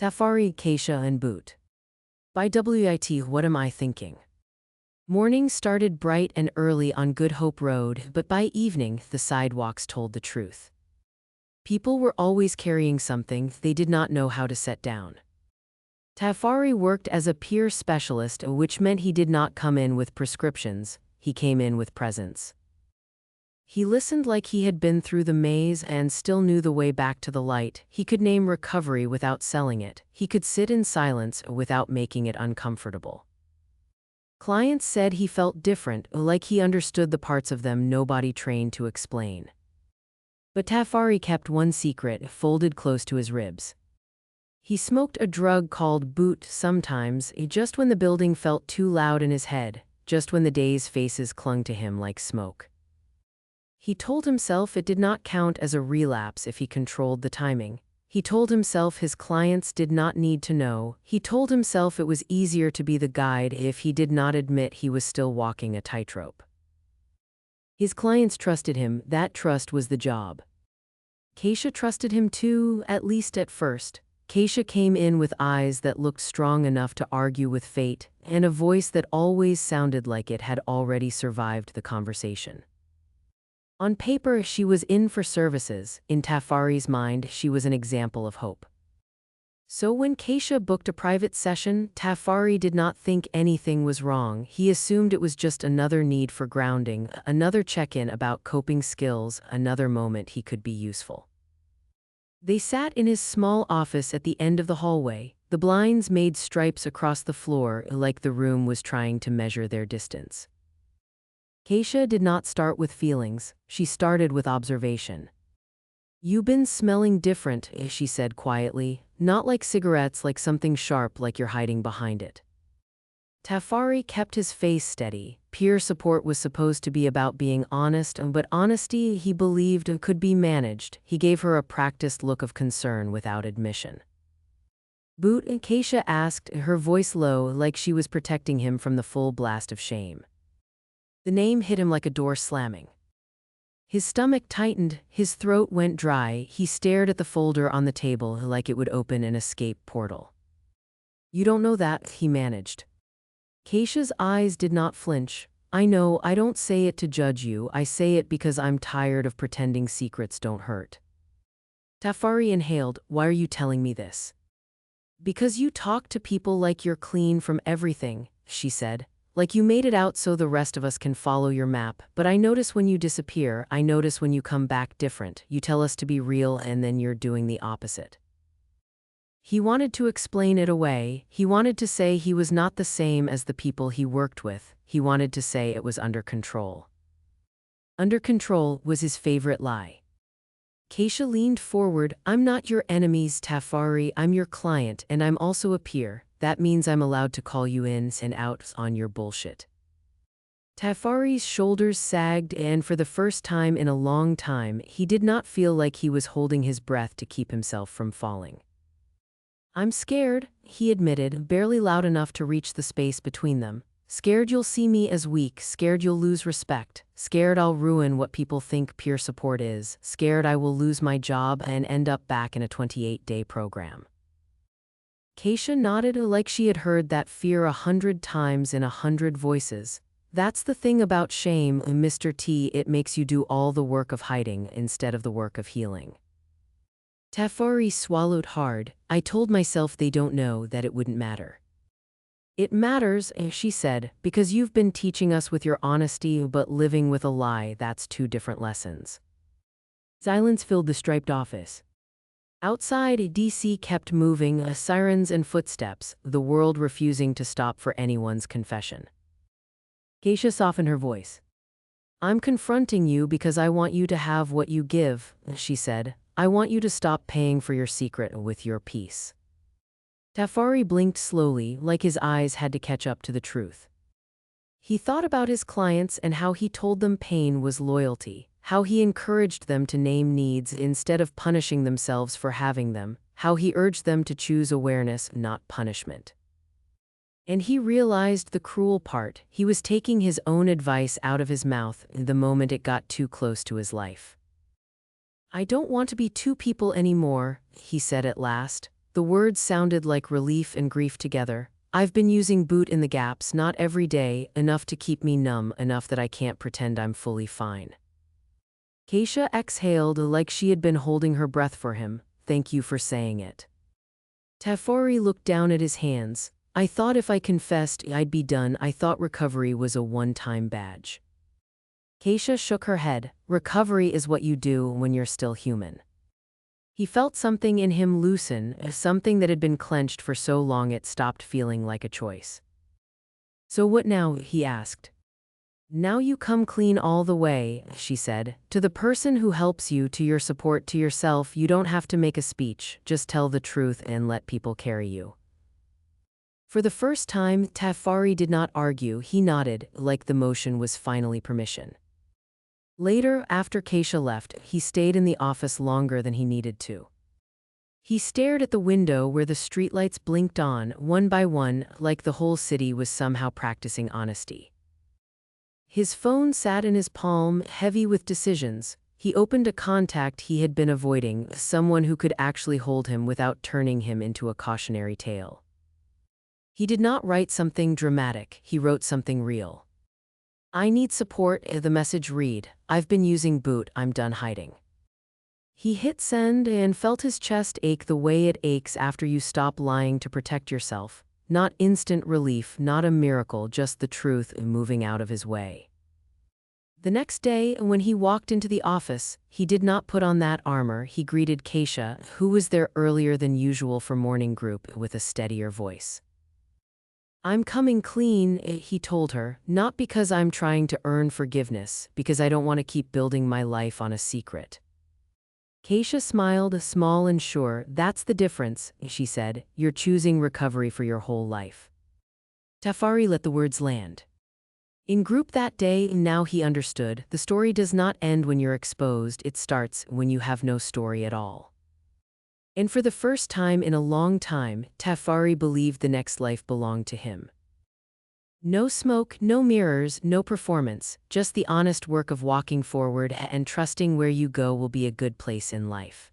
Tafari, Keisha, and Boot. By WIT. What am I thinking? Morning started bright and early on Good Hope Road, but by evening, the sidewalks told the truth. People were always carrying something they did not know how to set down. Tafari worked as a peer specialist, which meant he did not come in with prescriptions, he came in with presence. He listened like he had been through the maze and still knew the way back to the light. He could name recovery without selling it. He could sit in silence without making it uncomfortable. Clients said he felt different, like he understood the parts of them nobody trained to explain. But Tafari kept one secret folded close to his ribs. He smoked a drug called boot sometimes, just when the building felt too loud in his head, just when the day's faces clung to him like smoke. He told himself it did not count as a relapse if he controlled the timing. He told himself his clients did not need to know. He told himself it was easier to be the guide if he did not admit he was still walking a tightrope. His clients trusted him. That trust was the job. Keisha trusted him too, at least at first. Keisha came in with eyes that looked strong enough to argue with fate, and a voice that always sounded like it had already survived the conversation. On paper, she was in for services. In Tafari's mind, she was an example of hope. So when Keisha booked a private session, Tafari did not think anything was wrong. He assumed it was just another need for grounding, another check-in about coping skills, another moment he could be useful. They sat in his small office at the end of the hallway. The blinds made stripes across the floor like the room was trying to measure their distance. Keisha did not start with feelings, she started with observation. "You've been smelling different," she said quietly, "not like cigarettes, like something sharp, like you're hiding behind it." Tafari kept his face steady. Peer support was supposed to be about being honest, but honesty, he believed, could be managed. He gave her a practiced look of concern without admission. "Boot?" Keisha asked, her voice low, like she was protecting him from the full blast of shame. The name hit him like a door slamming. His stomach tightened, his throat went dry. He stared at the folder on the table like it would open an escape portal. "You don't know that," he managed. Keisha's eyes did not flinch. "I know, I don't say it to judge you, I say it because I'm tired of pretending secrets don't hurt." Tafari inhaled. "Why are you telling me this?" "Because you talk to people like you're clean from everything," she said. "Like you made it out so the rest of us can follow your map, but I notice when you disappear, I notice when you come back different. You tell us to be real and then you're doing the opposite." He wanted to explain it away. He wanted to say he was not the same as the people he worked with. He wanted to say it was under control. Under control was his favorite lie. Keisha leaned forward. "I'm not your enemies, Tafari. I'm your client, and I'm also a peer. That means I'm allowed to call you in and out on your bullshit." Tafari's shoulders sagged, and for the first time in a long time, he did not feel like he was holding his breath to keep himself from falling. "I'm scared," he admitted, barely loud enough to reach the space between them. "Scared you'll see me as weak, scared you'll lose respect, scared I'll ruin what people think peer support is, scared I will lose my job and end up back in a 28-day program." Keisha nodded like she had heard that fear 100 times in 100 voices. "That's the thing about shame, Mr. T. It makes you do all the work of hiding instead of the work of healing." Tafari swallowed hard. "I told myself they don't know, that it wouldn't matter." "It matters," she said, "because you've been teaching us with your honesty, but living with a lie, that's two different lessons." Silence filled the striped office. Outside, DC kept moving, sirens and footsteps, the world refusing to stop for anyone's confession. Keisha softened her voice. "I'm confronting you because I want you to have what you give," she said. "I want you to stop paying for your secret with your peace." Tafari blinked slowly, like his eyes had to catch up to the truth. He thought about his clients and how he told them pain was loyalty, how he encouraged them to name needs instead of punishing themselves for having them, how he urged them to choose awareness, not punishment. And he realized the cruel part. He was taking his own advice out of his mouth the moment it got too close to his life. "I don't want to be two people anymore," he said at last. The words sounded like relief and grief together. I've been using boot in the gaps, not every day, enough to keep me numb, enough that I can't pretend I'm fully fine. Keisha exhaled like she had been holding her breath for him. Thank you for saying it. Tafari looked down at his hands. I thought if I confessed, I'd be done. I thought recovery was a one-time badge. Keisha shook her head. Recovery is what you do when you're still human. He felt something in him loosen, something that had been clenched for so long it stopped feeling like a choice. So what now? He asked. Now you come clean all the way, she said. To the person who helps you, to your support, to yourself. You don't have to make a speech, just tell the truth and let people carry you. For the first time, Tafari did not argue. He nodded, like the motion was finally permission. Later, after Keisha left, he stayed in the office longer than he needed to. He stared at the window where the streetlights blinked on, one by one, like the whole city was somehow practicing honesty. His phone sat in his palm, heavy with decisions. He opened a contact he had been avoiding, someone who could actually hold him without turning him into a cautionary tale. He did not write something dramatic, he wrote something real. I need support, the message read. I've been using boot, I'm done hiding. He hit send and felt his chest ache the way it aches after you stop lying to protect yourself. Not instant relief, not a miracle, just the truth moving out of his way. The next day, when he walked into the office, he did not put on that armor. He greeted Keisha, who was there earlier than usual for morning group, with a steadier voice. I'm coming clean, he told her, not because I'm trying to earn forgiveness, because I don't want to keep building my life on a secret. Keisha smiled, small and sure. That's the difference, she said. You're choosing recovery for your whole life. Tafari let the words land. In group that day, now he understood, the story does not end when you're exposed, it starts when you have no story at all. And for the first time in a long time, Tafari believed the next life belonged to him. No smoke, no mirrors, no performance, just the honest work of walking forward and trusting where you go will be a good place in life.